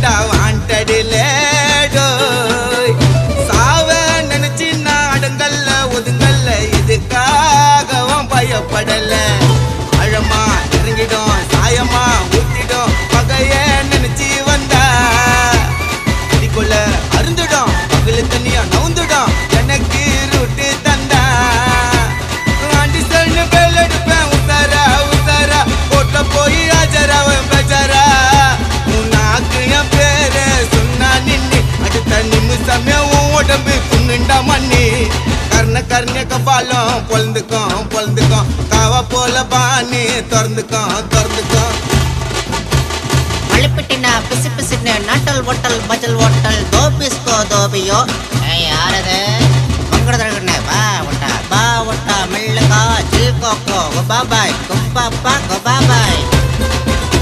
தாண்டா வாண்டடிலே சாவ நினைச்சு நான் அடங்கல்ல ஒதுங்கல்ல இதுக்காகவும் பயப்படல அழமா இறங்கிடும் சாயமா ஊத்திடும் பகைய நினைச்சு வந்தா அடிக்குள்ள அருந்துடும் பகல தண்ணியா நவுந்துடும் எனக்கு ரூட்டு தந்தா ஆண்டி சன்னு பேல் எடுப்பேன் உசாரா உசாரா கோட்ல போய் ஆஜராவன் பேஜாரா உன்னாக்கு என் பேரு சொன்னா நின்னு அடுத்த நிமிஷமே உன் உடம்பு குன்னுண்டா மண்ணி கர்ண கபாலம் பொழுந்துக்கும் காவா போல பாணி திறந்துக்கும் மழைப்பிட்டினா பிசு பிசுன்னு நாட்டல் ஓட்டல் பஜல் ஓட்டல் தோபிஸ்கோ தோபியோ யாரது மங்கடதழகுன்னு பா ஒட்டா மெல்லுகா ஜில் கோக்கோ பாபாய் குப்பாப்பா